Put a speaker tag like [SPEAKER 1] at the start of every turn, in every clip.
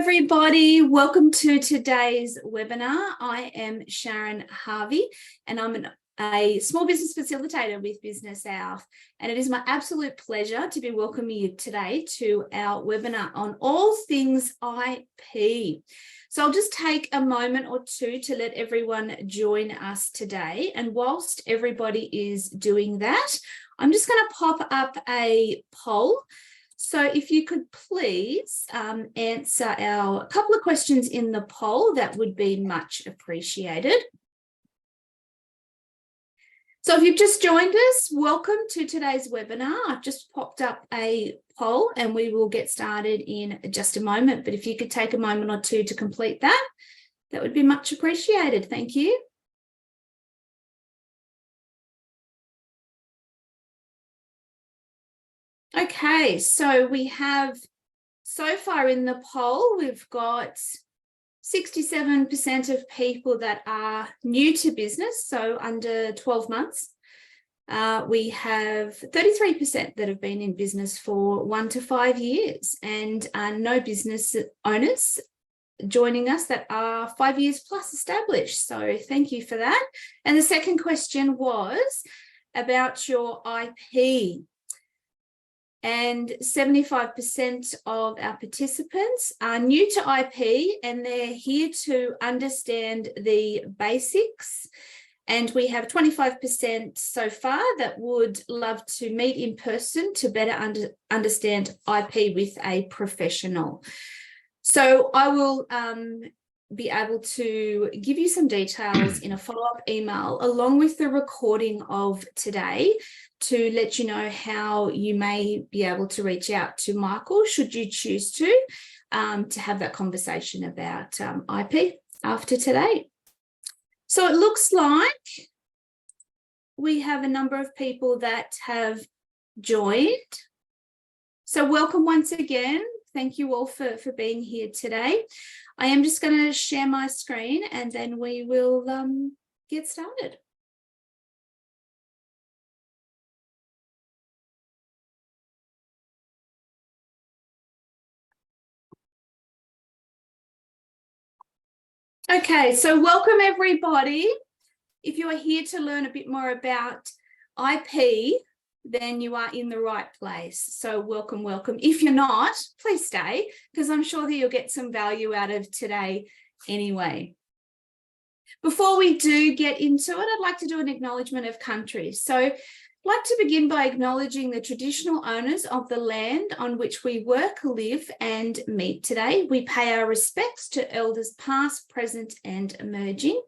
[SPEAKER 1] everybody. Welcome to today's webinar. I am Sharon Harvey and I'm a small business facilitator with Business South. And it is my absolute pleasure to be welcoming you today to our webinar on all things IP. So I'll just take a moment or two to let everyone join us today. And whilst everybody is doing that, I'm just going to pop up a poll. So if you could please answer a couple of questions in the poll, that would be much appreciated. So if you've just joined us, welcome to today's webinar. I've just popped up a poll and we will get started in just a moment. But if you could take a moment or two to complete that, that would be much appreciated. Thank you. Okay, so we have so far in the poll, we've got 67% of people that are new to business, so under 12 months. We have 33% that have been in business for 1 to 5 years, and no business owners joining us that are 5 years plus established. So thank you for that. And the second question was about your IP. And 75% of our participants are new to IP and they're here to understand the basics. And we have 25% so far that would love to meet in person to better understand IP with a professional. So I will be able to give you some details in a follow-up email along with the recording of today to let you know how you may be able to reach out to Michael should you choose to have that conversation about IP after today. So it looks like we have a number of people that have joined. So welcome once again. Thank you all for being here today. I am just going to share my screen and then we will get started. Okay, so welcome everybody. If you are here to learn a bit more about IP, then you are in the right place. So welcome, welcome. If you're not, please stay, because I'm sure that you'll get some value out of today anyway. Before we do get into it, I'd like to do an acknowledgement of country. So I'd like to begin by acknowledging the traditional owners of the land on which we work, live and meet today. We pay our respects to elders past, present and emerging.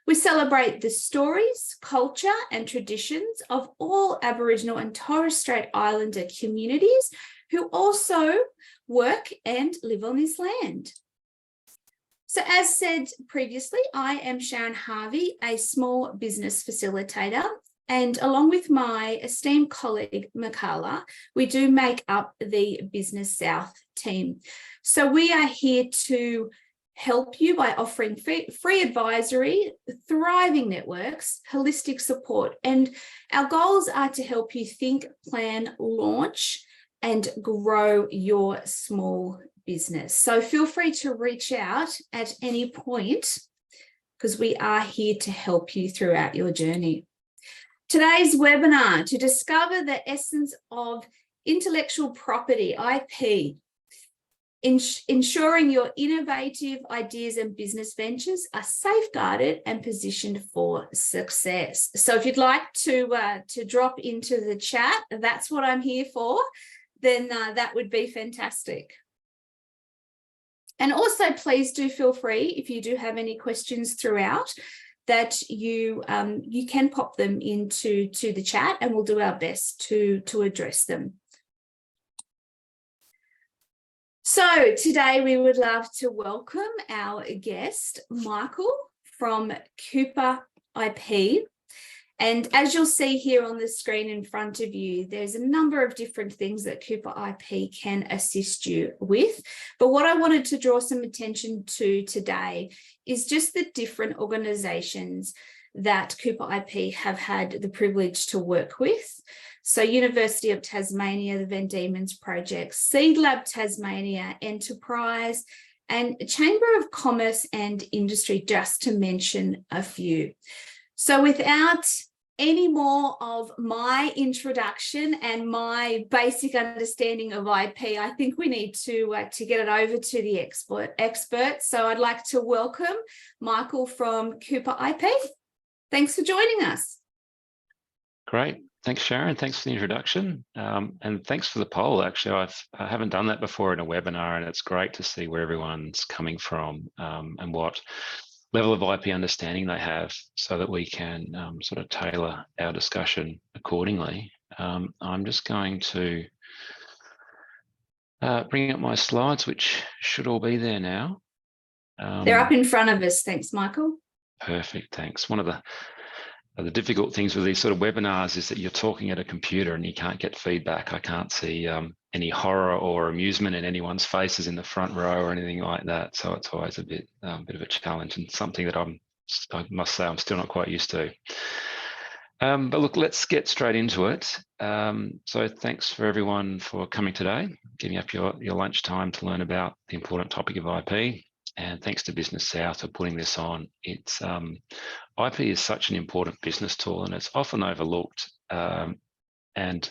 [SPEAKER 1] We celebrate the stories, culture and traditions of all Aboriginal and Torres Strait Islander communities who also work and live on this land. So as said previously, I am Sharon Harvey, a small business facilitator, and along with my esteemed colleague, Mikala, we do make up the Business South team. So we are here to help you by offering free advisory, thriving networks, holistic support. And our goals are to help you think, plan, launch, and grow your small business. So feel free to reach out at any point because we are here to help you throughout your journey. Today's webinar, to discover the essence of intellectual property, IP, ensuring your innovative ideas and business ventures are safeguarded and positioned for success. So if you'd like to drop into the chat, that's what I'm here for, then that would be fantastic. And also please do feel free, if you do have any questions throughout, that you can pop them into the chat and we'll do our best to address them. So today we would love to welcome our guest, Michael from Cooper IP. And as you'll see here on the screen in front of you, there's a number of different things that Cooper IP can assist you with. But what I wanted to draw some attention to today is just the different organisations that Cooper IP have had the privilege to work with. So University of Tasmania, the Van Diemen's Project, Seed Lab Tasmania, Enterprise, and Chamber of Commerce and Industry, just to mention a few. So without any more of my introduction and my basic understanding of IP, I think we need to get it over to the expert. So I'd like to welcome Michael from Cooper IP. Thanks for joining us.
[SPEAKER 2] Great. Thanks, Sharon. Thanks for the introduction. And thanks for the poll. Actually, I haven't done that before in a webinar, and it's great to see where everyone's coming from and what level of IP understanding they have, so that we can sort of tailor our discussion accordingly. I'm just going to bring up my slides, which should all be there now.
[SPEAKER 1] They're up in front of us. Thanks, Michael.
[SPEAKER 2] Perfect. Thanks. One of the difficult things with these sort of webinars is that you're talking at a computer and you can't get feedback. I can't see any horror or amusement in anyone's faces in the front row or anything like that. So it's always a bit of a challenge, and something that I must say I'm still not quite used to. But look, let's get straight into it. So thanks for everyone for coming today, giving up your lunchtime to learn about the important topic of IP. And thanks to Business South for putting this on. It's IP is such an important business tool, and it's often overlooked. And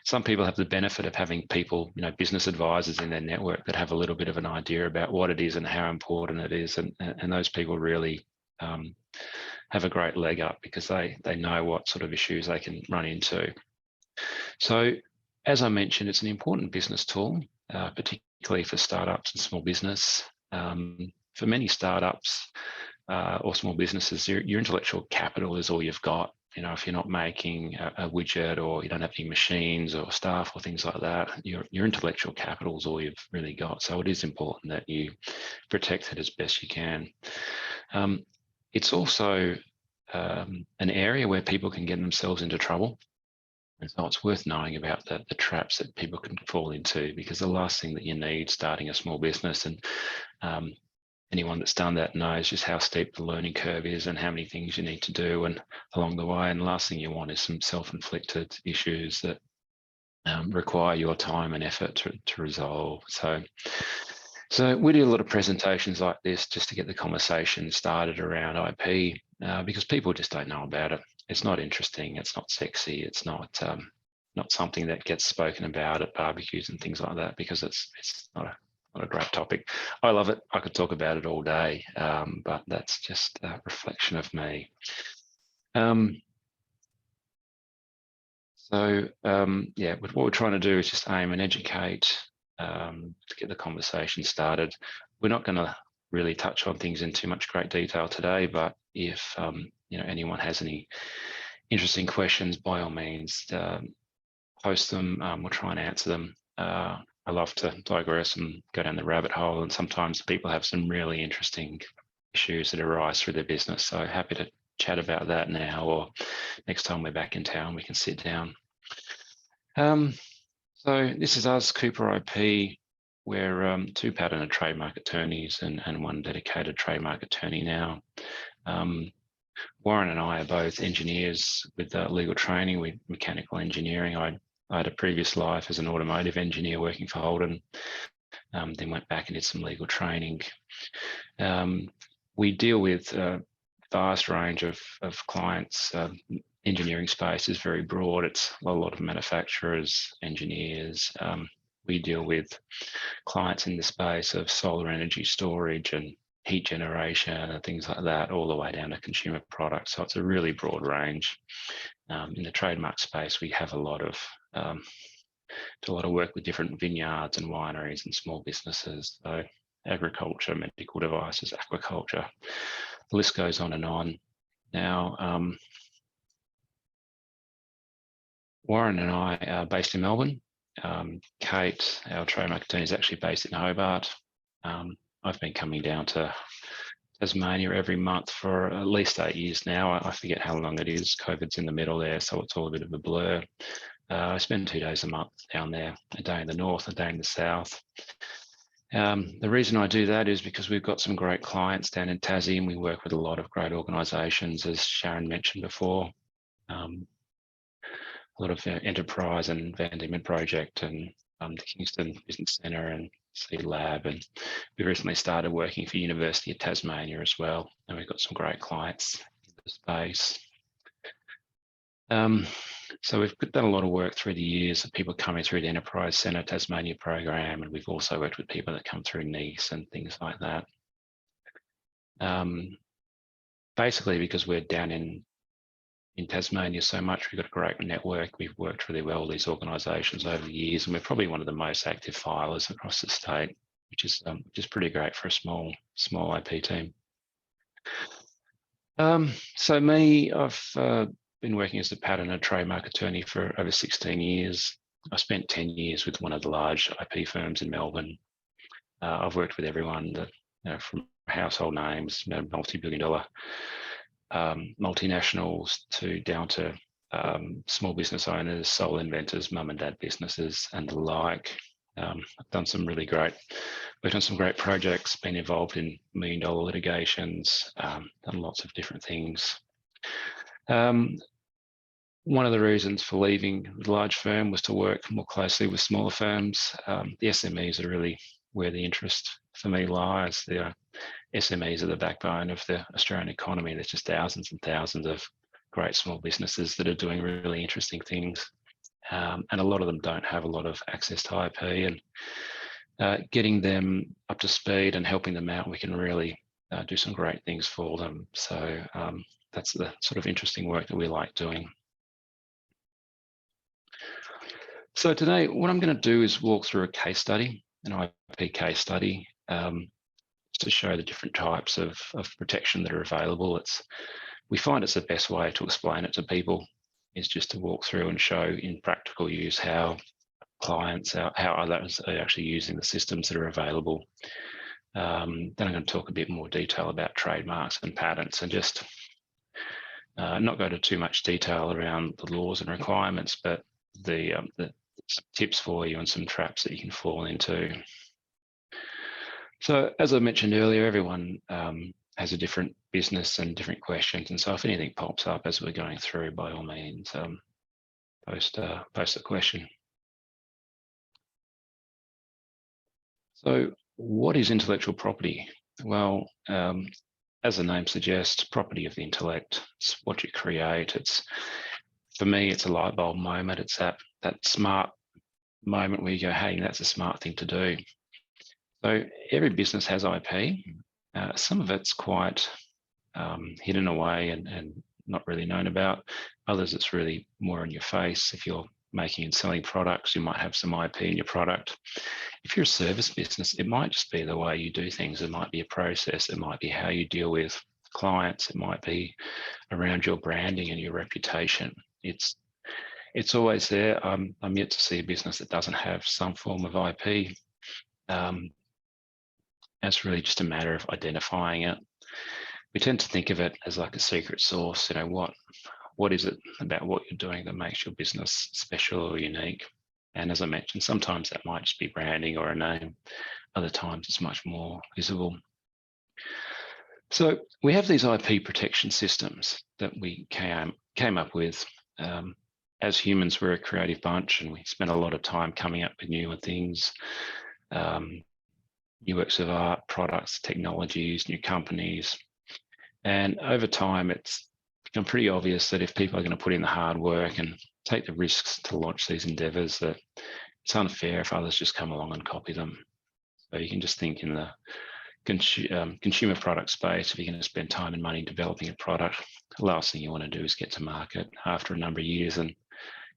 [SPEAKER 2] some people have the benefit of having people, business advisors in their network that have a little bit of an idea about what it is and how important it is. And those people really have a great leg up, because they know what sort of issues they can run into. So, as I mentioned, it's an important business tool, particularly for startups and small business. For many startups or small businesses, your intellectual capital is all you've got. If you're not making a widget, or you don't have any machines or staff or things like that, your intellectual capital is all you've really got. So it is important that you protect it as best you can. It's also an area where people can get themselves into trouble. And so it's worth knowing about the traps that people can fall into, because the last thing that you need starting a small business, and anyone that's done that knows just how steep the learning curve is and how many things you need to do and along the way. And the last thing you want is some self-inflicted issues that require your time and effort to resolve. So we do a lot of presentations like this just to get the conversation started around IP, because people just don't know about it. It's not interesting. It's not sexy. It's not something that gets spoken about at barbecues and things like that, because it's not a great topic. I love it. I could talk about it all day, but that's just a reflection of me. What we're trying to do is just aim and educate to get the conversation started. We're not going to really touch on things in too much great detail today, but if anyone has any interesting questions, by all means, post them. We'll try and answer them. I love to digress and go down the rabbit hole, and sometimes people have some really interesting issues that arise through their business. So happy to chat about that now, or next time we're back in town, we can sit down. So this is us, Cooper IP. We're two patent and trademark attorneys and one dedicated trademark attorney now. Warren and I are both engineers with legal training, with mechanical engineering. I had a previous life as an automotive engineer working for Holden, then went back and did some legal training. We deal with a vast range of clients. Engineering space is very broad. It's a lot of manufacturers, engineers. We deal with clients in the space of solar energy storage and heat generation and things like that, all the way down to consumer products. So it's a really broad range. In the trademark space, we have do a lot of work with different vineyards and wineries and small businesses. So agriculture, medical devices, aquaculture, the list goes on and on. Now, Warren and I are based in Melbourne. Kate, our trademark attorney, is actually based in Hobart. I've been coming down to Tasmania every month for at least 8 years now. I forget how long it is. COVID's in the middle there, so it's all a bit of a blur. I spend 2 days a month down there, a day in the north, a day in the south. The reason I do that is because we've got some great clients down in Tassie, and we work with a lot of great organisations, as Sharon mentioned before. A lot of Enterprise and Van Diemen Project and the Kingston Business Centre and C Lab, and we recently started working for University of Tasmania as well, and we've got some great clients in the space. So we've done a lot of work through the years of people coming through the Enterprise Centre Tasmania program, and we've also worked with people that come through NEIS and things like that. Basically, because we're down in Tasmania so much, we've got a great network. We've worked really well with these organisations over the years, and we're probably one of the most active filers across the state, which is pretty great for a small IP team. So me, I've been working as a patent and trademark attorney for over 16 years. I spent 10 years with one of the large IP firms in Melbourne. I've worked with everyone that, from household names, multi-billion-dollar multinationals down to small business owners, sole inventors, mum and dad businesses, and the like. I've done some really great, worked on some great projects, been involved in million-dollar litigations, done lots of different things. One of the reasons for leaving the large firm was to work more closely with smaller firms. The SMEs are really where the interest for me lies. The SMEs are the backbone of the Australian economy. There's just thousands and thousands of great small businesses that are doing really interesting things. And a lot of them don't have a lot of access to IP, and getting them up to speed and helping them out, we can really do some great things for them. So that's the sort of interesting work that we like doing. So today, what I'm going to do is walk through a case study, an IP case study, to show the different types of protection that are available. We find it's the best way to explain it to people, is just to walk through and show in practical use how clients, how others are actually using the systems that are available. Then I'm going to talk a bit more detail about trademarks and patents, and just not go to too much detail around the laws and requirements, but the tips for you and some traps that you can fall into. So as I mentioned earlier, everyone has a different business and different questions. And so if anything pops up as we're going through, by all means, post a question. So what is intellectual property? Well, as the name suggests, property of the intellect. It's what you create. For me, it's a light bulb moment. It's that smart moment where you go, hey, that's a smart thing to do. So every business has IP. Some of it's quite hidden away and not really known about. Others, it's really more in your face. If you're making and selling products, you might have some IP in your product. If you're a service business, it might just be the way you do things. It might be a process. It might be how you deal with clients. It might be around your branding and your reputation. It's always there. I'm yet to see a business that doesn't have some form of IP. It's really just a matter of identifying it. We tend to think of it as like a secret sauce. What is it about what you're doing that makes your business special or unique? And as I mentioned, sometimes that might just be branding or a name. Other times it's much more visible. So we have these IP protection systems that we came up with. As humans, we're a creative bunch, and we spend a lot of time coming up with newer things, new works of art, products, technologies, new companies. And over time, it's become pretty obvious that if people are going to put in the hard work and take the risks to launch these endeavors, that it's unfair if others just come along and copy them. So you can just think in the consumer product space, if you're going to spend time and money developing a product, the last thing you want to do is get to market after a number of years and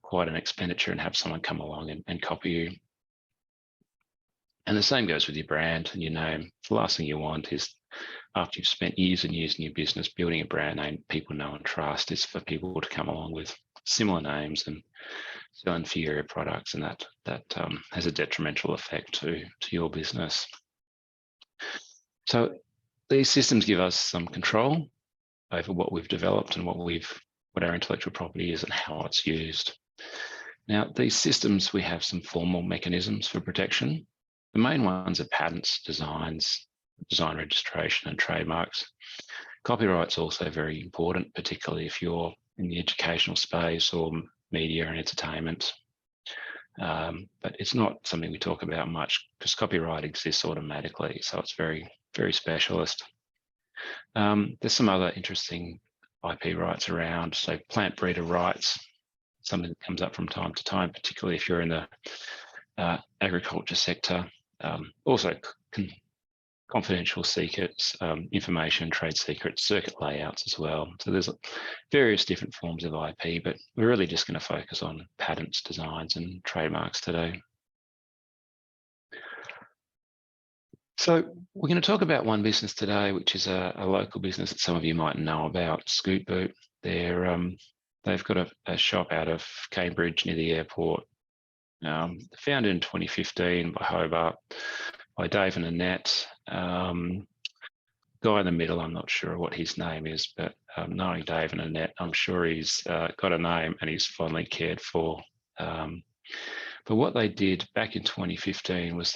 [SPEAKER 2] quite an expenditure and have someone come along and copy you. And the same goes with your brand and your name. The last thing you want is, after you've spent years and years in your business building a brand name people know and trust, is for people to come along with similar names and sell inferior products, and that has a detrimental effect to your business. So these systems give us some control over what we've developed and what our intellectual property is and how it's used. Now, these systems, we have some formal mechanisms for protection. The main ones are patents, design registration, and trademarks. Copyright's also very important, particularly if you're in the educational space or media and entertainment. but it's not something we talk about much because copyright exists automatically. So it's very, very specialist. There's some other interesting IP rights around. So plant breeder rights, something that comes up from time to time, particularly if you're in the agriculture sector. Also confidential secrets, information, trade secrets, circuit layouts as well. So there's various different forms of IP, but we're really just going to focus on patents, designs, and trademarks today. So we're going to talk about one business today, which is a local business that some of you might know about, Scoot Boot. They've got a shop out of Cambridge near the airport. Founded in 2015 by Hobart, by Dave and Annette. Guy in the middle, I'm not sure what his name is, but knowing Dave and Annette, I'm sure he's got a name and he's fondly cared for. But what they did back in 2015 was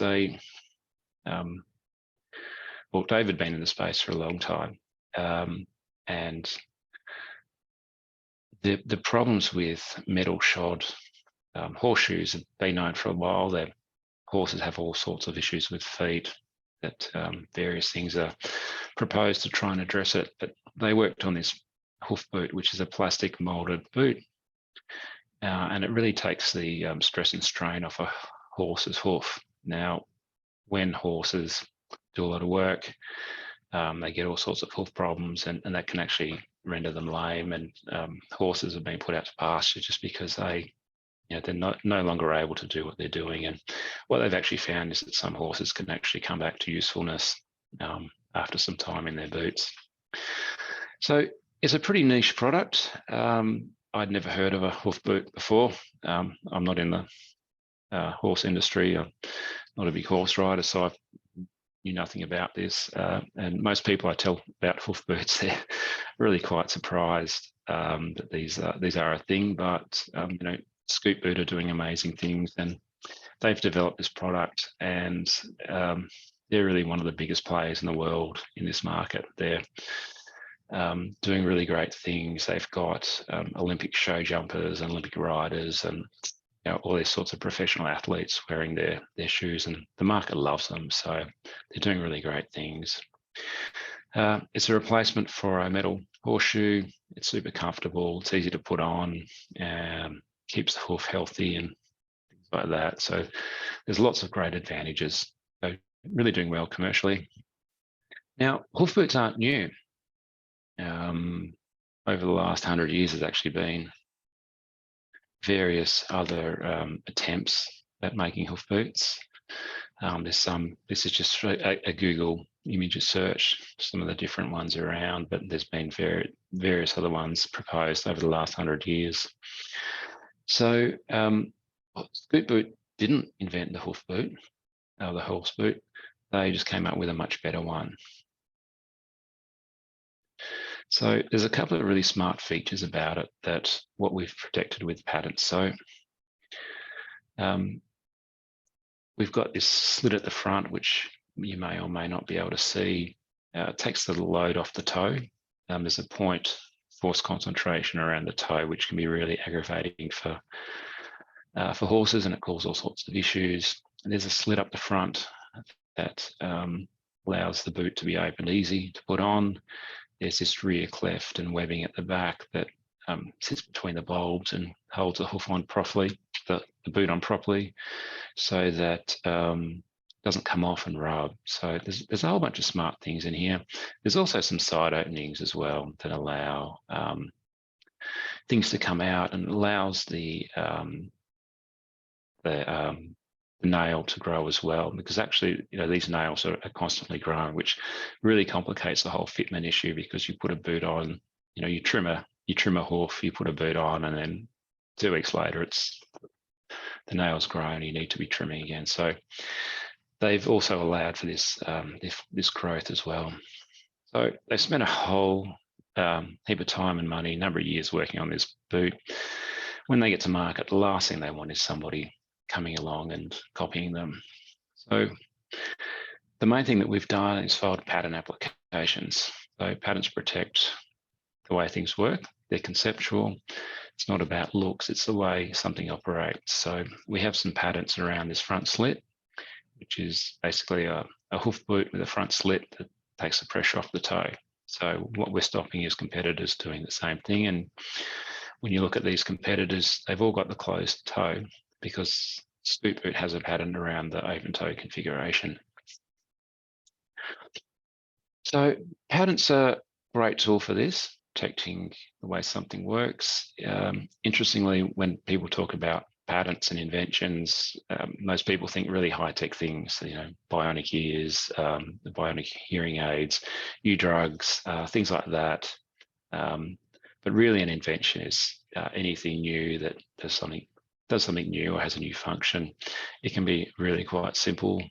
[SPEAKER 2] well, Dave had been in the space for a long time, and the problems with metal shod horseshoes have been known for a while. Their horses have all sorts of issues with feet, that various things are proposed to try and address it. But they worked on this hoof boot, which is a plastic molded boot, and it really takes the stress and strain off a horse's hoof. Now, when horses do a lot of work, they get all sorts of hoof problems, and that can actually render them lame. And horses have been put out to pasture just because they're no longer able to do what they're doing. And what they've actually found is that some horses can actually come back to usefulness after some time in their boots. So it's a pretty niche product. I'd never heard of a hoof boot before. I'm not in the horse industry. I'm not a big horse rider, so I knew nothing about this. And most people I tell about hoof boots, they're really quite surprised that these are a thing. But Scoot Boot are doing amazing things, and they've developed this product, and they're really one of the biggest players in the world in this market. They're doing really great things. They've got Olympic show jumpers and Olympic riders, and all these sorts of professional athletes wearing their shoes, and the market loves them. So they're doing really great things. It's a replacement for a metal horseshoe. It's super comfortable. It's easy to put on, and keeps the hoof healthy and things like that. So there's lots of great advantages. So really doing well commercially. Now, hoof boots aren't new. Over the last 100 years, there's actually been various other attempts at making hoof boots. This is just a Google image search, some of the different ones around, but there's been various other ones proposed over the last 100 years. So Scoot Boot didn't invent the hoof boot, the horse boot. They just came up with a much better one. So there's a couple of really smart features about it that what we've protected with patents. So we've got this slit at the front, which you may or may not be able to see. It takes the load off the toe. There's a point force concentration around the toe, which can be really aggravating for horses, and it causes all sorts of issues. And there's a slit up the front that allows the boot to be opened easy to put on. There's this rear cleft and webbing at the back that sits between the bulbs and holds the hoof on properly, the boot on properly, so that doesn't come off and rub. So there's a whole bunch of smart things in here. There's also some side openings as well that allow things to come out, and allows the nail to grow as well, because actually these nails are constantly growing, which really complicates the whole fitment issue, because you put a boot on, you trim a hoof, you put a boot on, and then 2 weeks later the nail's grown, you need to be trimming again. So they've also allowed for this this growth as well. So they've spent a whole heap of time and money, a number of years working on this boot. When they get to market, the last thing they want is somebody coming along and copying them. So the main thing that we've done is filed patent applications. So patents protect the way things work. They're conceptual. It's not about looks, it's the way something operates. So we have some patents around this front slit, which is basically a hoof boot with a front slit that takes the pressure off the toe. So what we're stopping is competitors doing the same thing. And when you look at these competitors, they've all got the closed toe because scoot boot has a pattern around the open toe configuration. So patents are a great tool for this, protecting the way something works. Interestingly, when people talk about patents and inventions, most people think really high-tech things, bionic ears, the bionic hearing aids, new drugs, things like that. But really an invention is anything new that does something new or has a new function. It can be really quite simple.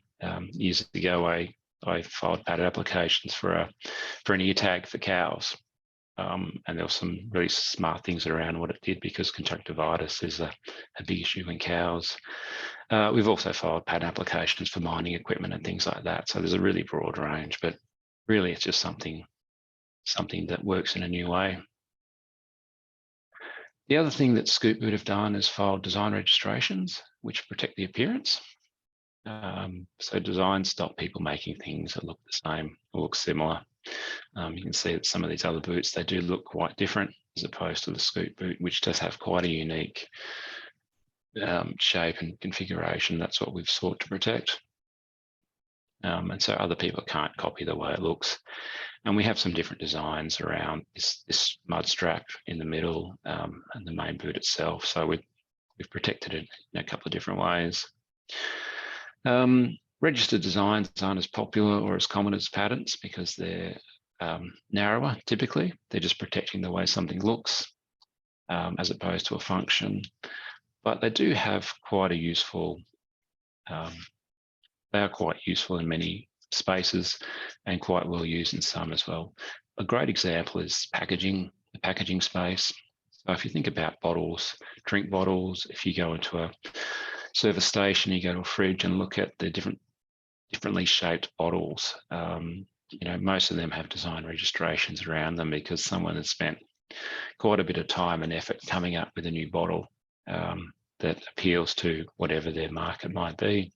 [SPEAKER 2] Years ago, I filed patent applications for an ear tag for cows. And there were some really smart things around what it did because conjunctivitis is a big issue in cows. We've also filed patent applications for mining equipment and things like that. So there's a really broad range, but really it's just something that works in a new way. The other thing that Scoot Boot have done is filed design registrations, which protect the appearance. So designs stop people making things that look the same or look similar. You can see that some of these other boots, they do look quite different as opposed to the Scoot Boot, which does have quite a unique shape and configuration. That's what we've sought to protect. And so other people can't copy the way it looks. And we have some different designs around this mud strap in the middle and the main boot itself. So we've protected it in a couple of different ways. Registered designs aren't as popular or as common as patents because they're narrower typically. They're just protecting the way something looks as opposed to a function. But they do have quite a useful, they are quite useful in many spaces and quite well used in some as well. A great example is packaging, the packaging space. So if you think about bottles, drink bottles, if you go into a service station, you go to a fridge and look at the differently shaped bottles, most of them have design registrations around them because someone has spent quite a bit of time and effort coming up with a new bottle that appeals to whatever their market might be.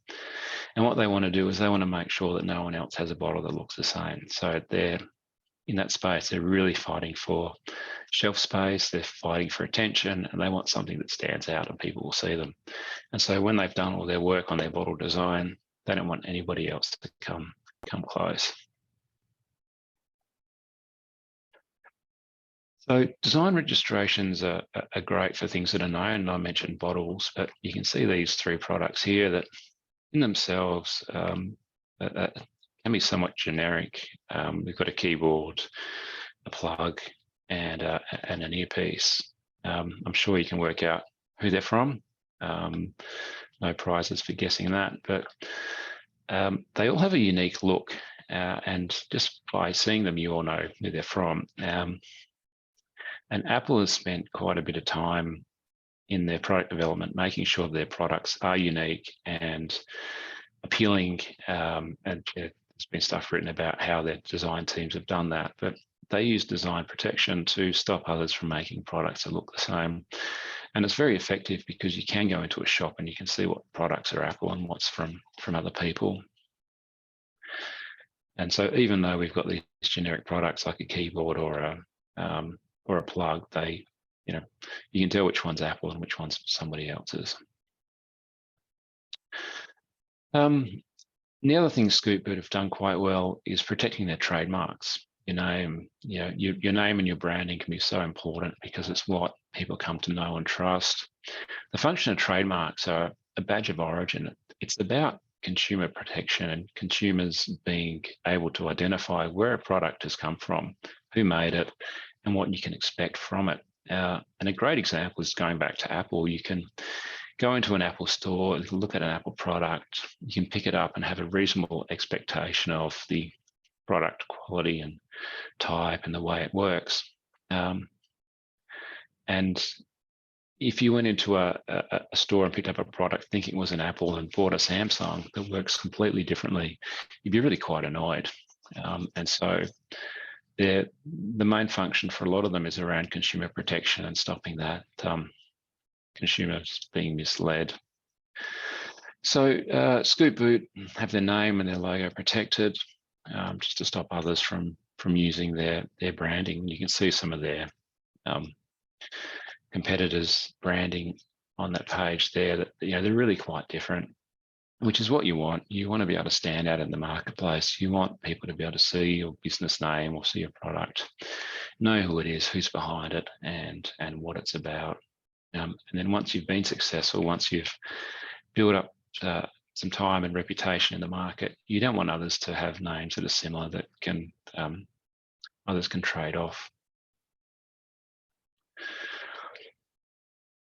[SPEAKER 2] And what they want to do is they want to make sure that no one else has a bottle that looks the same. So they're in that space, they're really fighting for shelf space, they're fighting for attention, and they want something that stands out and people will see them. And so when they've done all their work on their bottle design, they don't want anybody else to come close. So design registrations are great for things that are known. I mentioned bottles, but you can see these three products here that in themselves can be somewhat generic. We've got a keyboard, a plug, and an earpiece. I'm sure you can work out who they're from. No prizes for guessing that, but they all have a unique look. And just by seeing them, you all know who they're from. And Apple has spent quite a bit of time in their product development, making sure their products are unique and appealing. And there's been stuff written about how their design teams have done that, but they use design protection to stop others from making products that look the same. And it's very effective because you can go into a shop and you can see what products are Apple and what's from other people. And so even though we've got these generic products like a keyboard or a plug, you can tell which one's Apple and which one's somebody else's. The other thing Scoot Boot have done quite well is protecting their trademarks. Your name, your name and your branding can be so important because it's what people come to know and trust. The function of trademarks are a badge of origin. It's about consumer protection and consumers being able to identify where a product has come from, who made it, and what you can expect from it. And a great example is going back to Apple. You can go into an Apple store, look at an Apple product, you can pick it up and have a reasonable expectation of the product quality and type and the way it works. And if you went into a store and picked up a product thinking it was an Apple and bought a Samsung that works completely differently, you'd be really quite annoyed. And so the main function for a lot of them is around consumer protection and stopping that consumers being misled. So Scoop Boot have their name and their logo protected, just to stop others from using their branding. You can see some of their competitors' branding on that page there. That they're really quite different, which is what you want. You want to be able to stand out in the marketplace. You want people to be able to see your business name or see your product, know who it is, who's behind it, and what it's about. And then once you've been successful, once you've built up some time and reputation in the market, you don't want others to have names that are similar that can others can trade off.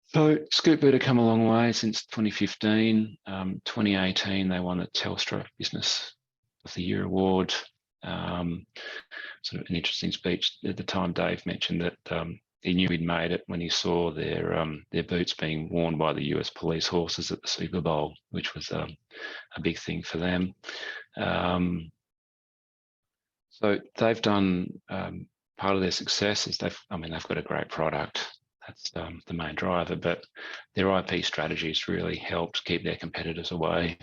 [SPEAKER 2] So Scoop Boot have come a long way since 2015. 2018, they won the Telstra Business of the Year award. Sort of an interesting speech at the time. Dave mentioned that he knew he'd made it when he saw their boots being worn by the US police horses at the Super Bowl, which was a big thing for them. So they've done part of their success is they've got a great product. That's the main driver, but their IP strategies really helped keep their competitors away.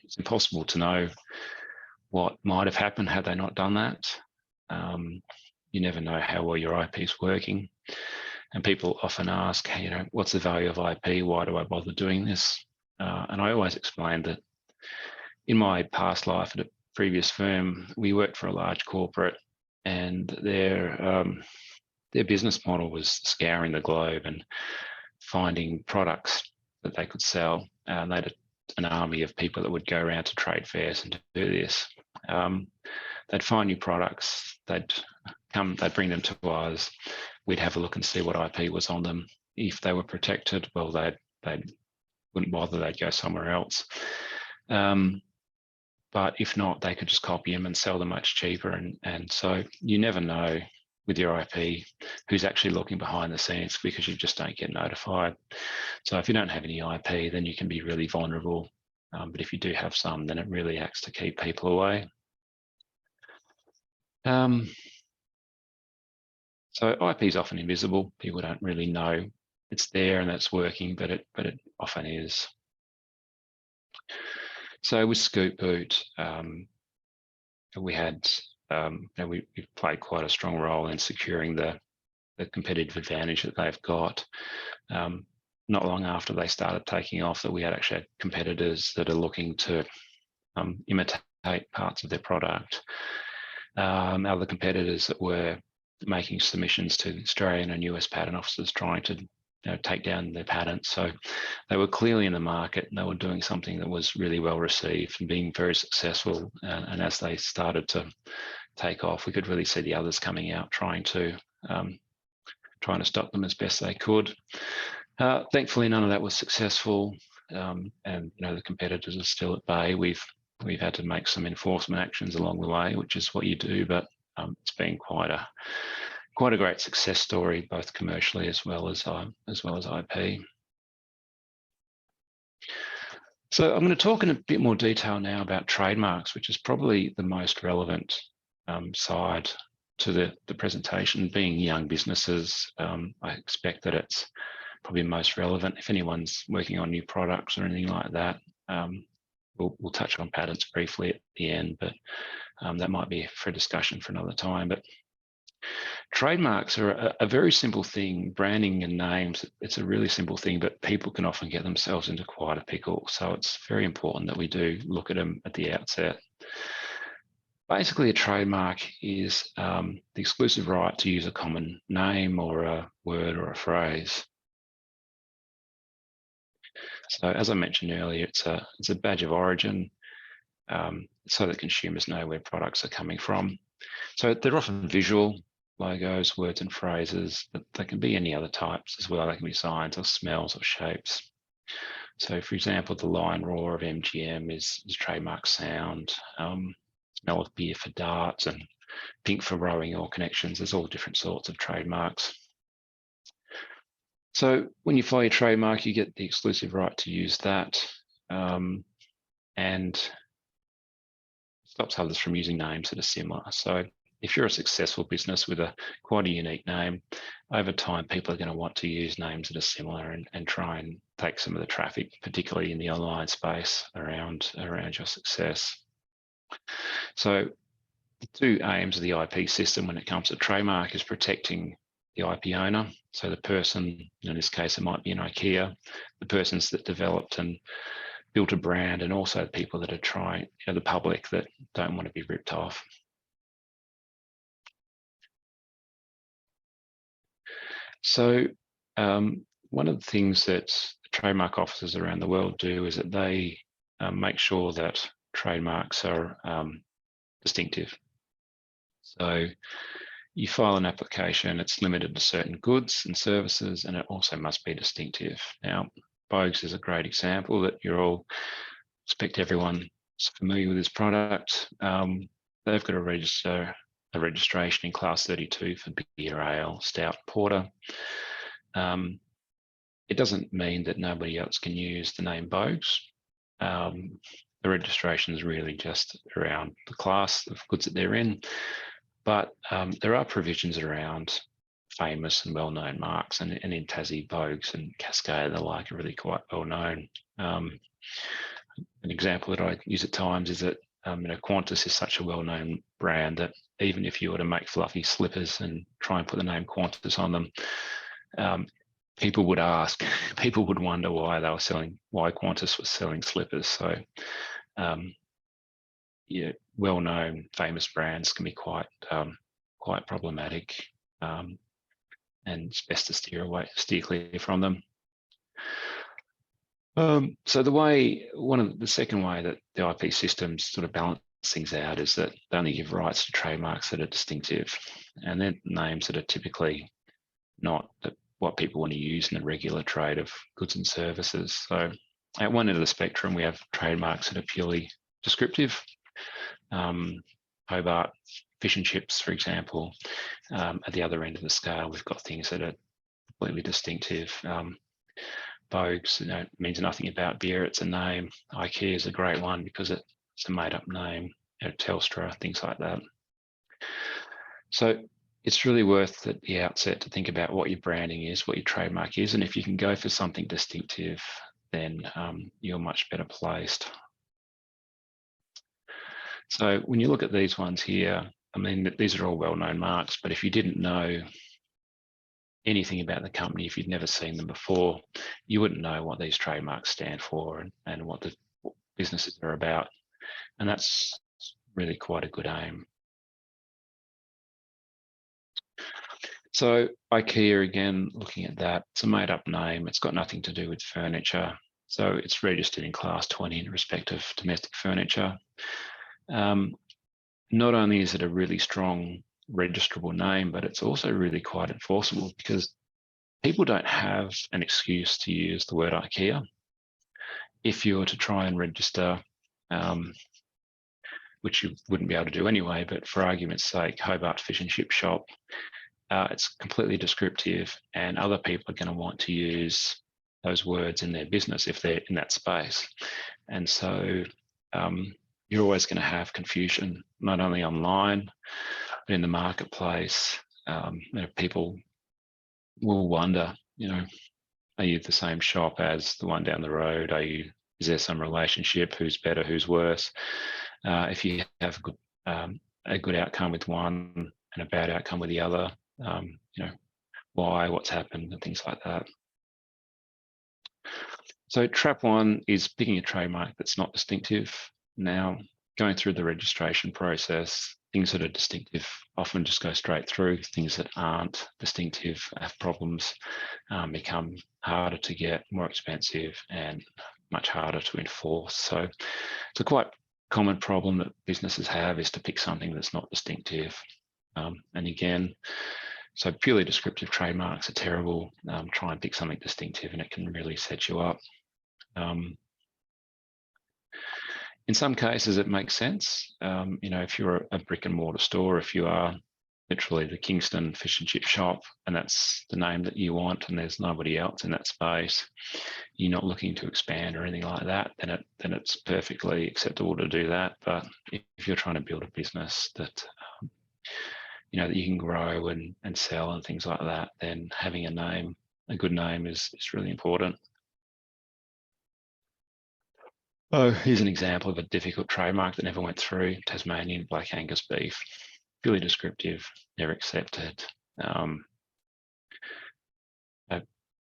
[SPEAKER 2] It's impossible to know what might have happened had they not done that. You never know how well your IP is working. And people often ask, what's the value of IP? Why do I bother doing this? And I always explain that in my past life at a previous firm, we worked for a large corporate, and their business model was scouring the globe and finding products that they could sell. They had an army of people that would go around to trade fairs and do this. They'd find new products, they'd bring them to us, we'd have a look and see what IP was on them. If they were protected, well, they wouldn't bother, they'd go somewhere else. But if not, they could just copy them and sell them much cheaper. And so you never know with your IP who's actually looking behind the scenes, because you just don't get notified. So if you don't have any IP, then you can be really vulnerable. But if you do have some, then it really acts to keep people away. So IP is often invisible. People don't really know it's there and that's working, but it often is. So with Scoop Boot, we had we played quite a strong role in securing the competitive advantage that they've got. Not long after they started taking off, that we had actually had competitors that are looking to imitate parts of their product. Other competitors that were making submissions to the Australian and US patent offices trying to take down their patents. So they were clearly in the market, and they were doing something that was really well received and being very successful. And as they started to take off, we could really see the others coming out trying to stop them as best they could. Thankfully, none of that was successful, and the competitors are still at bay. We've had to make some enforcement actions along the way, which is what you do, but it's been quite a great success story, both commercially as well as IP. So I'm going to talk in a bit more detail now about trademarks, which is probably the most relevant side to the presentation. Being young businesses, I expect that it's probably most relevant. If anyone's working on new products or anything like that, we'll touch on patents briefly at the end, but that might be for a discussion for another time. But trademarks are a very simple thing. Branding and names, it's a really simple thing, but people can often get themselves into quite a pickle. So it's very important that we do look at them at the outset. Basically, a trademark is the exclusive right to use a common name or a word or a phrase. So as I mentioned earlier, it's a badge of origin, so that consumers know where products are coming from. So they're often visual logos, words and phrases, but they can be any other types as well. They can be signs or smells or shapes. So for example, the lion roar of MGM is trademark sound, smell of beer for darts, and pink for rowing or connections. There's all different sorts of trademarks. So when you file your trademark, you get the exclusive right to use that, and stops others from using names that are similar. So if you're a successful business with quite a unique name, over time, people are going to want to use names that are similar and try and take some of the traffic, particularly in the online space, around your success. So the two aims of the IP system when it comes to trademark is protecting the IP owner. So the person, in this case, it might be an IKEA, the persons that developed and built a brand, and also people that are trying, the public that don't want to be ripped off. So one of the things that trademark officers around the world do is that they make sure that trademarks are distinctive. So you file an application, it's limited to certain goods and services, and it also must be distinctive. Now, Bogues is a great example that expect everyone's familiar with this product. They've got a registration in class 32 for beer, ale, stout, porter. It doesn't mean that nobody else can use the name Bogues. The registration is really just around the class of goods that they're in. But there are provisions around famous and well-known marks, and in Tassie, Bogues and Cascade and the like are really quite well-known. An example that I use at times is that Qantas is such a well-known brand that even if you were to make fluffy slippers and try and put the name Qantas on them, people would ask, people would wonder why Qantas was selling slippers. So yeah, well-known, famous brands can be quite problematic, and it's best to steer clear from them. So the second way that the IP systems sort of balance things out is that they only give rights to trademarks that are distinctive, and they're names that are typically not what people want to use in the regular trade of goods and services. So at one end of the spectrum, we have trademarks that are purely descriptive. Hobart fish and chips, for example. At the other end of the scale, we've got things that are completely distinctive. Bogues, means nothing about beer, it's a name. IKEA is a great one because it's a made-up name. Telstra, things like that. So it's really worth at the outset to think about what your branding is, what your trademark is, and if you can go for something distinctive, then you're much better placed. So when you look at these ones here, I mean, these are all well-known marks, but if you didn't know anything about the company, if you'd never seen them before, you wouldn't know what these trademarks stand for and what the businesses are about. And that's really quite a good aim. So IKEA, again, looking at that, it's a made-up name. It's got nothing to do with furniture. So it's registered in class 20 in respect of domestic furniture. Not only is it a really strong registrable name, but it's also really quite enforceable because people don't have an excuse to use the word IKEA. If you were to try and register, which you wouldn't be able to do anyway, but for argument's sake, Hobart Fish and Chip Shop, it's completely descriptive, and other people are going to want to use those words in their business if they're in that space. And so you're always going to have confusion, not only online, but in the marketplace. People will wonder, are you the same shop as the one down the road? Is there some relationship? Who's better? Who's worse? If you have a good outcome with one and a bad outcome with the other, why? What's happened? And things like that. So trap one is picking a trademark that's not distinctive. Now, going through the registration process, things that are distinctive often just go straight through. Things that aren't distinctive have problems, become harder to get, more expensive, and much harder to enforce. So it's a quite common problem that businesses have, is to pick something that's not distinctive. And again, so purely descriptive trademarks are terrible. Try and pick something distinctive and it can really set you up. In some cases, it makes sense. If you're a brick and mortar store, if you are literally the Kingston Fish and Chip Shop, and that's the name that you want, and there's nobody else in that space, you're not looking to expand or anything like that, then it's perfectly acceptable to do that. But if you're trying to build a business that that you can grow and sell and things like that, then having a good name is really important. Oh, here's an example of a difficult trademark that never went through: Tasmanian Black Angus beef. Really descriptive, never accepted.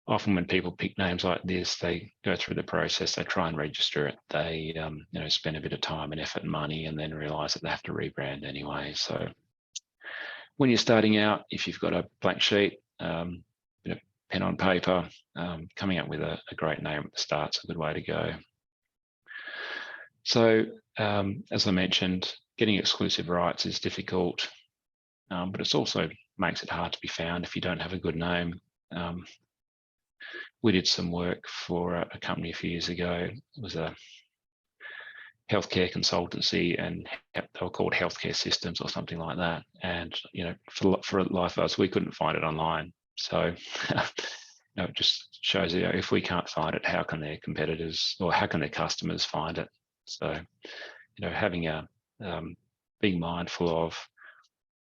[SPEAKER 2] Often when people pick names like this, they go through the process, they try and register it, they spend a bit of time and effort and money, and then realise that they have to rebrand anyway. So when you're starting out, if you've got a blank sheet, pen on paper, coming up with a great name at the start's a good way to go. So as I mentioned, getting exclusive rights is difficult, but it also makes it hard to be found if you don't have a good name. We did some work for a company a few years ago. It was a healthcare consultancy, and they were called Healthcare Systems or something like that. And for a life of us, we couldn't find it online. So it just shows you, if we can't find it, how can their competitors or how can their customers find it? So having being mindful of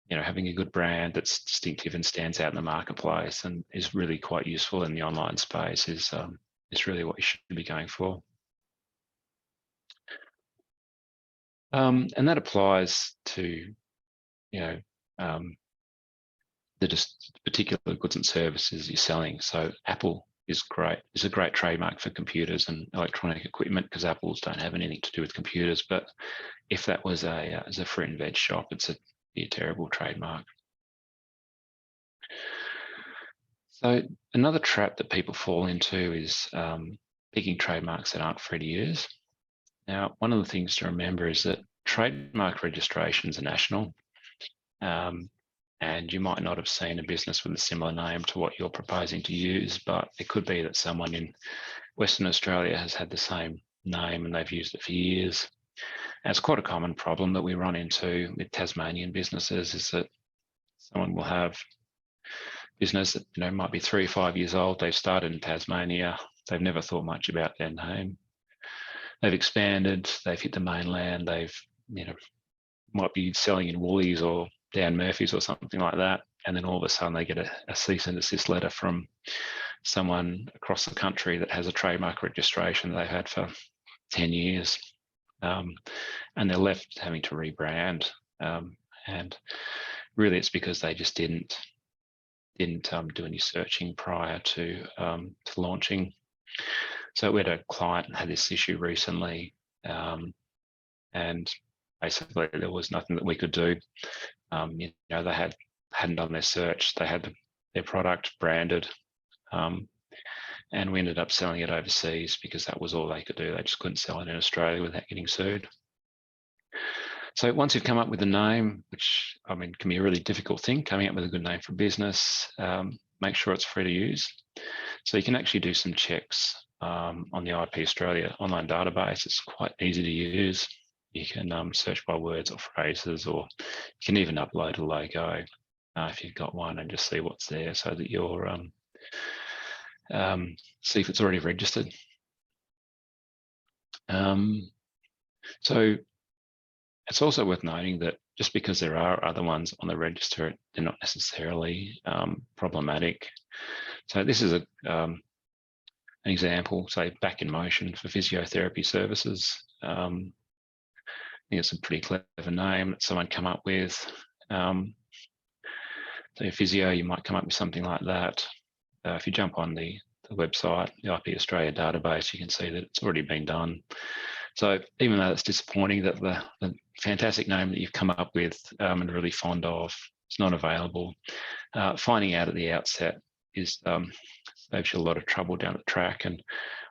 [SPEAKER 2] having a good brand that's distinctive and stands out in the marketplace and is really quite useful in the online space is really what you should be going for. And that applies to the particular goods and services you're selling. So Apple is a great trademark for computers and electronic equipment, because Apples don't have anything to do with computers. But if that was as a fruit and veg shop, it's a terrible trademark. So another trap that people fall into is picking trademarks that aren't free to use. Now, one of the things to remember is that trademark registrations are national, and you might not have seen a business with a similar name to what you're proposing to use, but it could be that someone in Western Australia has had the same name and they've used it for years. And it's quite a common problem that we run into with Tasmanian businesses, is that someone will have business that might be 3 or 5 years old. They've started in Tasmania. They've never thought much about their name. They've expanded. They've hit the mainland. They've might be selling in Woolies or Dan Murphy's or something like that. And then all of a sudden they get a cease and desist letter from someone across the country that has a trademark registration that they've had for 10 years. And they're left having to rebrand. And really it's because they just didn't do any searching prior to launching. So we had a client had this issue recently, and basically there was nothing that we could do. They hadn't done their search. They had their product branded, and we ended up selling it overseas because that was all they could do. They just couldn't sell it in Australia without getting sued. So once you've come up with a name, which can be a really difficult thing, coming up with a good name for business, make sure it's free to use. So you can actually do some checks on the IP Australia online database. It's quite easy to use. You can search by words or phrases, or you can even upload a logo if you've got one and just see what's there, so that you're see if it's already registered. So it's also worth noting that just because there are other ones on the register, they're not necessarily problematic. So this is an example, say Back in Motion for physiotherapy services. I think it's a pretty clever name that someone come up with. So physio, you might come up with something like that. If you jump on the website, the IP Australia database, you can see that it's already been done. So even though it's disappointing that the fantastic name that you've come up with and really fond of is not available, finding out at the outset is saves you a lot of trouble down the track. And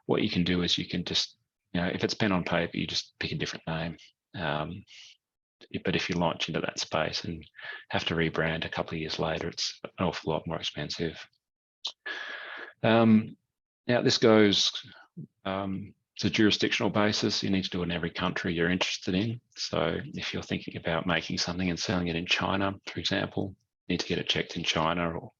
[SPEAKER 2] what you can do is you can just, if it's pen on paper, you just pick a different name. But if you launch into that space and have to rebrand a couple of years later, it's an awful lot more expensive. Now this goes to jurisdictional basis. You need to do it in every country you're interested in. So if you're thinking about making something and selling it in China, for example, you need to get it checked in China or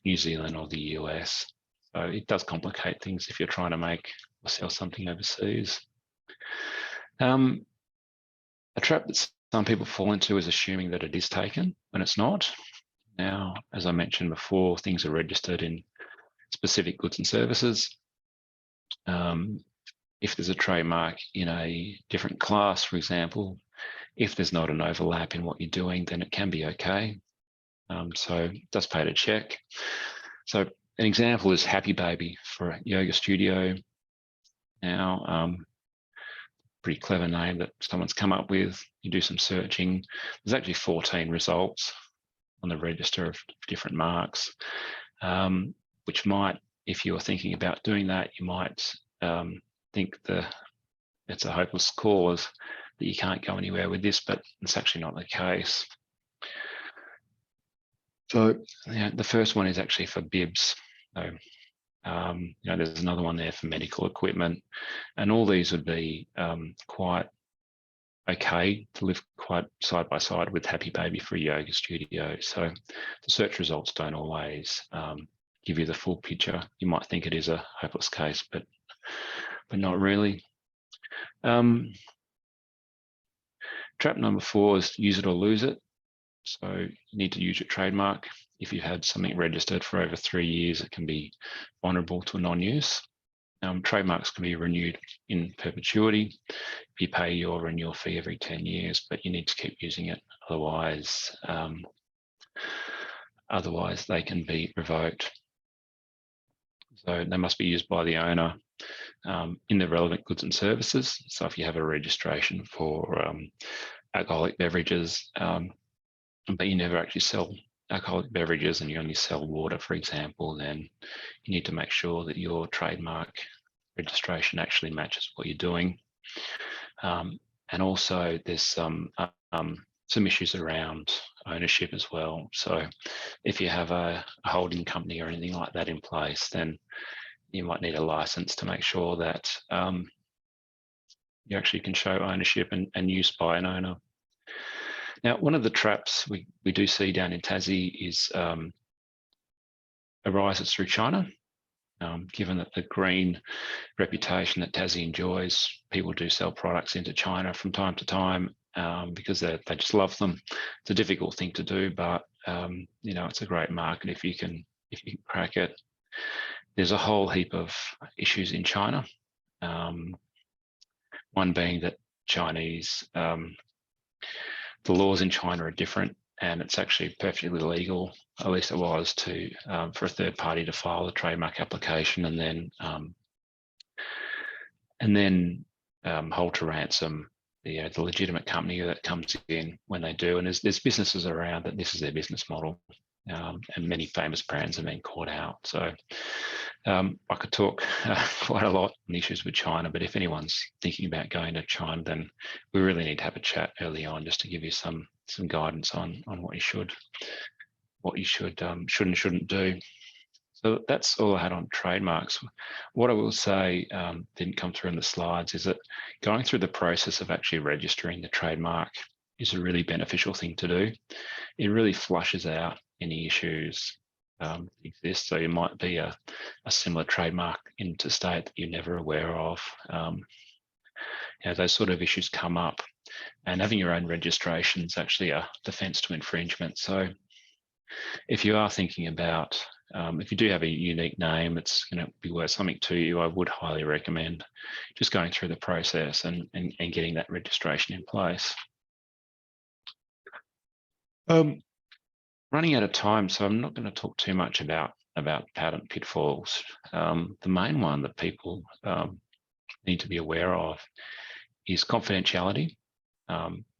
[SPEAKER 2] New Zealand or the US. So it does complicate things if you're trying to make or sell something overseas. A trap that some people fall into is assuming that it is taken when it's not. Now, as I mentioned before, things are registered in specific goods and services. If there's a trademark in a different class, for example, if there's not an overlap in what you're doing, then it can be okay. So it does pay to check. So an example is Happy Baby for a yoga studio. Now, pretty clever name that someone's come up with. You do some searching. There's actually 14 results on the register of different marks, which might, if you're thinking about doing that, you might think it's a hopeless cause, that you can't go anywhere with this, but it's actually not the case. So the first one is actually for bibs. So, there's another one there for medical equipment, and all these would be quite okay to live quite side by side with Happy Baby for a yoga studio. So the search results don't always give you the full picture. You might think it is a hopeless case, but not really. Trap number 4 is use it or lose it. So you need to use your trademark. If you've had something registered for over 3 years, it can be vulnerable to non-use. Trademarks can be renewed in perpetuity. You pay your renewal fee every 10 years, but you need to keep using it. Otherwise they can be revoked. So they must be used by the owner in the relevant goods and services. So if you have a registration for alcoholic beverages, but you never actually sell alcoholic beverages and you only sell water, for example, then you need to make sure that your trademark registration actually matches what you're doing. And also there's some issues around ownership as well. So if you have a holding company or anything like that in place, then you might need a license to make sure that you actually can show ownership and use by an owner. Now, one of the traps we do see down in Tassie is arises through China. Given that the green reputation that Tassie enjoys, people do sell products into China from time to time because they just love them. It's a difficult thing to do, but it's a great market if you can crack it. There's a whole heap of issues in China. One being that the laws in China are different, and it's actually perfectly legal, at least it was, for a third party to file a trademark application and then hold to ransom the legitimate company that comes in when they do. And there's businesses around that this is their business model, and many famous brands have been caught out. So I could talk quite a lot on issues with China, but if anyone's thinking about going to China, then we really need to have a chat early on just to give you some guidance on what you should and shouldn't do. So that's all I had on trademarks. What I will say didn't come through in the slides is that going through the process of actually registering the trademark is a really beneficial thing to do. It really flushes out any issues that exist. So you might be a similar trademark interstate that you're never aware of. Those sort of issues come up, and having your own registration is actually a defense to infringement. So if you are thinking about, if you do have a unique name, it's going to be worth something to you, I would highly recommend just going through the process and getting that registration in place. Running out of time, so I'm not going to talk too much about patent pitfalls. The main one that people need to be aware of is confidentiality.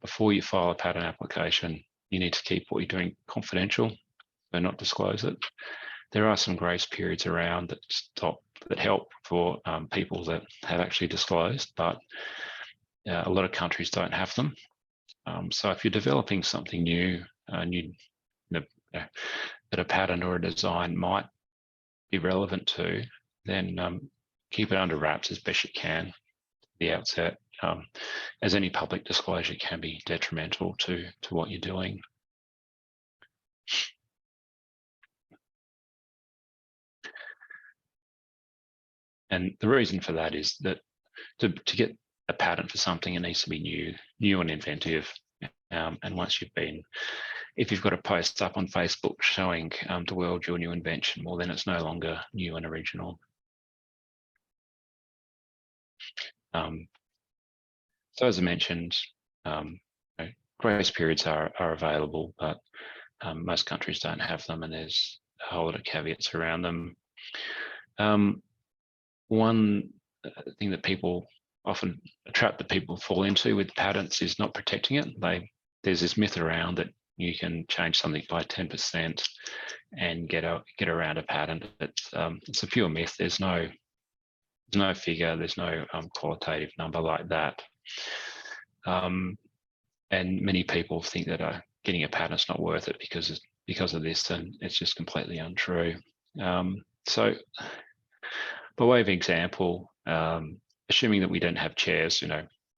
[SPEAKER 2] Before you file a patent application, you need to keep what you're doing confidential, so not disclose it. There are some grace periods around that help for people that have actually disclosed, but a lot of countries don't have them. So if you're developing something new, that a patent or a design might be relevant to, then keep it under wraps as best you can at the outset, as any public disclosure can be detrimental to what you're doing. And the reason for that is that to get a patent for something, it needs to be new and inventive. And once if you've got a post up on Facebook showing the world your new invention, well, then it's no longer new and original. So as I mentioned, grace periods are available, but most countries don't have them, and there's a whole lot of caveats around them. One thing that a trap that people fall into with patents is not protecting it. There's this myth around that you can change something by 10% and get around a patent. It's a pure myth. There's no figure, there's no qualitative number like that. And many people think that getting a patent's not worth it because of this, and it's just completely untrue. So by way of example, assuming that we don't have chairs,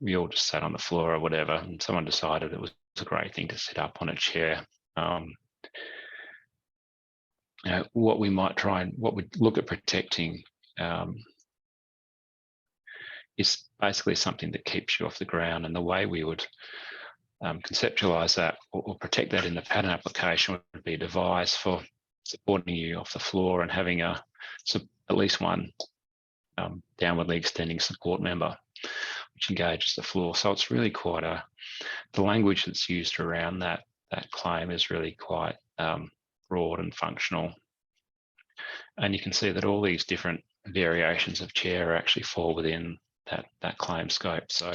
[SPEAKER 2] we all just sat on the floor or whatever, and someone decided it was a great thing to sit up on a chair. What we'd look at protecting is basically something that keeps you off the ground, and the way we would conceptualize that or protect that in the patent application would be a device for supporting you off the floor and having at least one downwardly extending support member which engages the floor. So it's really quite the language that's used around that claim is really quite broad and functional. And you can see that all these different variations of chair actually fall within that claim scope. So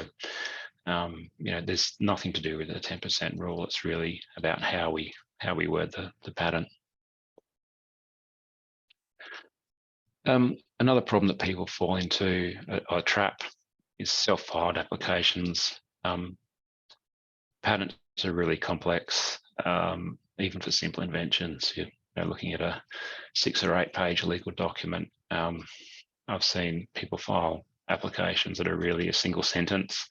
[SPEAKER 2] there's nothing to do with the 10% rule. It's really about how we word the patent. Another problem that people fall into, a trap, is self-filed applications. Patents are really complex, even for simple inventions. You're looking at a 6 or 8 page legal document. I've seen people file applications that are really a single sentence.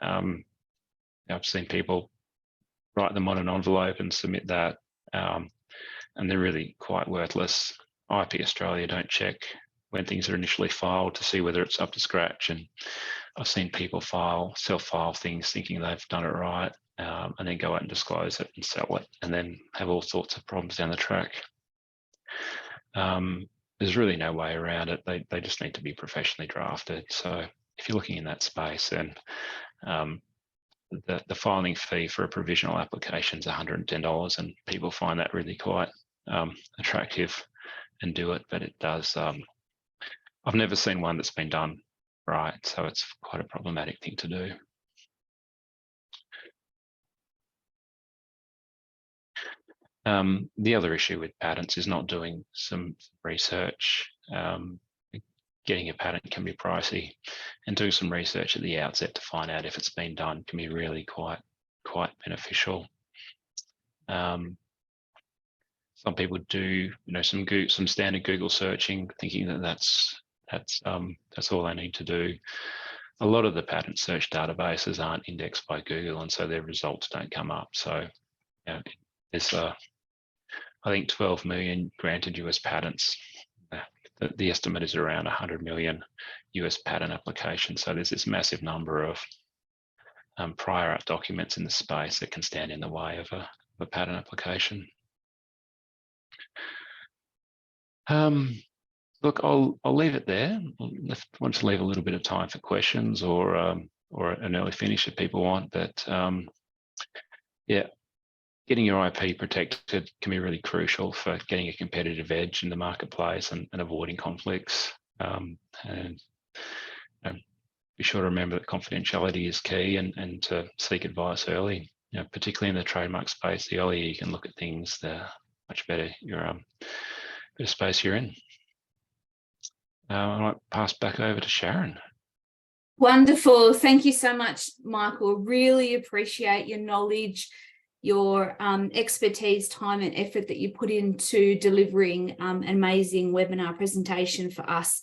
[SPEAKER 2] I've seen people write them on an envelope and submit that, and they're really quite worthless. IP Australia don't check when things are initially filed to see whether it's up to scratch, and I've seen people self-file things thinking they've done it right, and then go out and disclose it and sell it, and then have all sorts of problems down the track. There's really no way around it. They just need to be professionally drafted. So if you're looking in that space, then the filing fee for a provisional application is $110, and people find that really quite attractive and do it, but it does. I've never seen one that's been done right, so it's quite a problematic thing to do. The other issue with patents is not doing some research. Getting a patent can be pricey, and doing some research at the outset to find out if it's been done can be really quite beneficial. Some people do, some standard Google searching, thinking that that's all they need to do. A lot of the patent search databases aren't indexed by Google, and so their results don't come up. So, there's I think 12 million granted US patents. The estimate is around 100 million US patent applications. So there's this massive number of prior art documents in the space that can stand in the way of a patent application. Look, I'll leave it there. I want to leave a little bit of time for questions or an early finish if people want. But yeah, getting your IP protected can be really crucial for getting a competitive edge in the marketplace and avoiding conflicts. And be sure to remember that confidentiality is key, and to seek advice early. Particularly in the trademark space, the earlier you can look at things, the much better your bit of space you're in. I might pass back over to Sharon.
[SPEAKER 1] Wonderful. Thank you so much, Michael. Really appreciate your knowledge, your expertise, time and effort that you put into delivering an amazing webinar presentation for us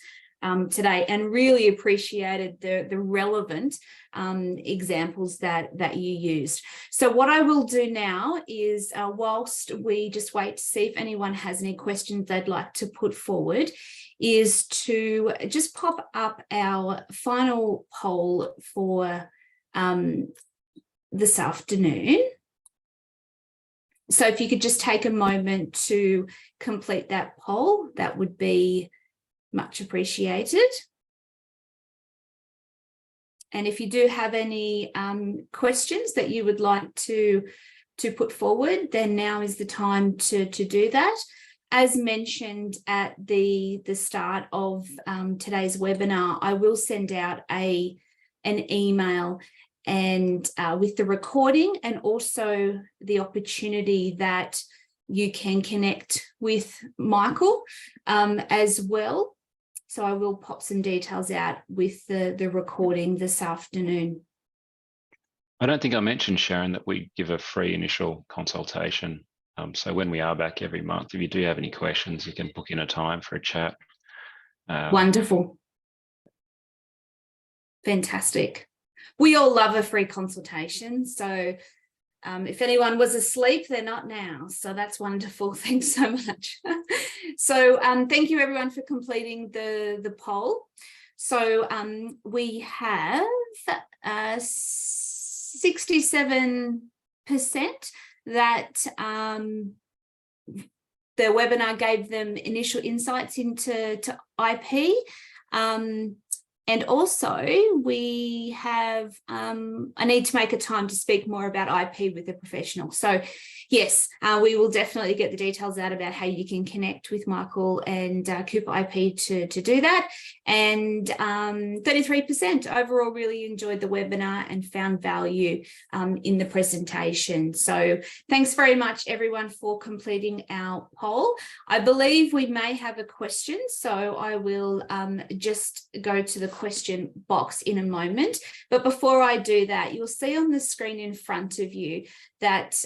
[SPEAKER 1] today, and really appreciated the relevant examples that you used. So what I will do now is, whilst we just wait to see if anyone has any questions they'd like to put forward, is to just pop up our final poll for this afternoon. So if you could just take a moment to complete that poll, that would be much appreciated. And if you do have any questions that you would like to put forward, then now is the time to do that. As mentioned at the start of today's webinar, I will send out an email and with the recording, and also the opportunity that you can connect with Michael as well. So I will pop some details out with the recording this afternoon.
[SPEAKER 2] I don't think I mentioned, Sharon, that we give a free initial consultation. So when we are back every month, if you do have any questions, you can book in a time for a chat.
[SPEAKER 1] Wonderful. Fantastic. We all love a free consultation. So if anyone was asleep, they're not now. So that's wonderful. Thanks so much. So thank you everyone for completing the poll. So we have 67% that the webinar gave them initial insights into IP. And also we have, I need to make a time to speak more about IP with a professional. So yes, we will definitely get the details out about how you can connect with Michael and Cooper IP to do that. And 33% overall really enjoyed the webinar and found value in the presentation. So thanks very much everyone for completing our poll. I believe we may have a question, so I will just go to the question box in a moment. But before I do that, you'll see on the screen in front of you that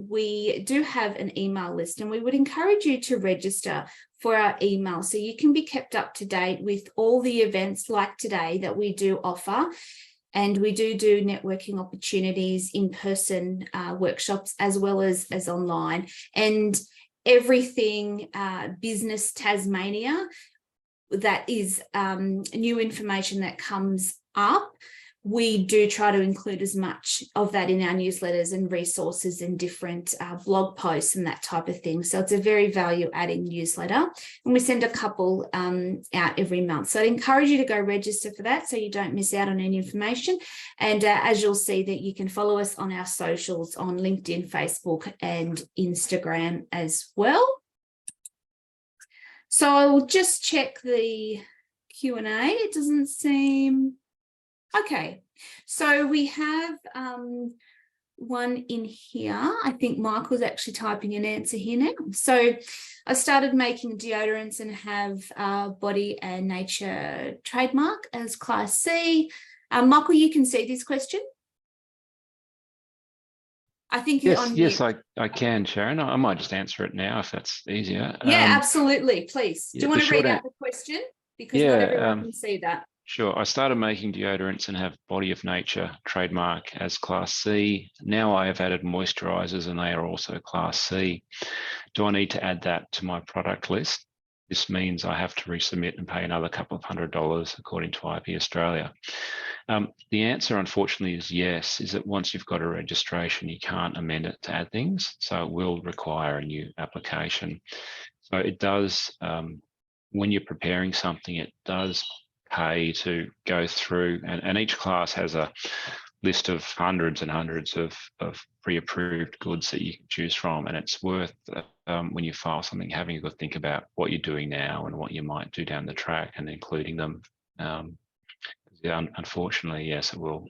[SPEAKER 1] we do have an email list, and we would encourage you to register for our email so you can be kept up to date with all the events like today that we do offer. And we do networking opportunities, in-person workshops, as well as online. And everything Business Tasmania, that is new information that comes up, we do try to include as much of that in our newsletters and resources and different blog posts and that type of thing. So it's a very value-adding newsletter, and we send a couple out every month. So I'd encourage you to go register for that so you don't miss out on any information. And as you'll see, that you can follow us on our socials on LinkedIn, Facebook, and Instagram as well. So I'll just check the Q&A. It doesn't seem... Okay, so we have one in here. I think Michael's actually typing an answer here now. So I started making deodorants and have Body and Nature trademark as Class C. Michael, you can see this question. I think you're on mute.
[SPEAKER 2] Yes, I can, Sharon. I might just answer it now if that's easier.
[SPEAKER 1] Yeah, absolutely. Please. Do you want to read out the question? Because not everyone can see that.
[SPEAKER 2] Sure. I started making deodorants and have Body of Nature trademark as Class C. Now I have added moisturizers and they are also Class C. Do I need to add that to my product list? This means I have to resubmit and pay another couple of $100 according to IP Australia. The answer, unfortunately, is yes, is that once you've got a registration, you can't amend it to add things. So it will require a new application. So it does, when you're preparing something, it does pay to go through, and each class has a list of hundreds and hundreds of pre-approved goods that you can choose from, and it's worth when you file something having a good think about what you're doing now and what you might do down the track and including them. Unfortunately, yes, it will.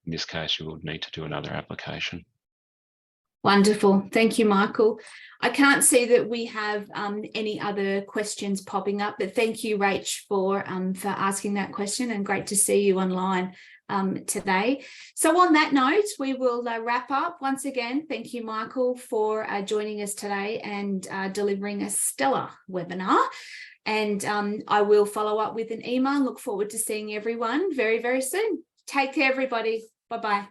[SPEAKER 2] In this case, you will need to do another application.
[SPEAKER 1] Wonderful. Thank you, Michael. I can't see that we have any other questions popping up, but thank you, Rach, for asking that question, and great to see you online today. So on that note, we will wrap up. Once again, thank you, Michael, for joining us today and delivering a stellar webinar. And I will follow up with an email. Look forward to seeing everyone very, very soon. Take care, everybody. Bye-bye.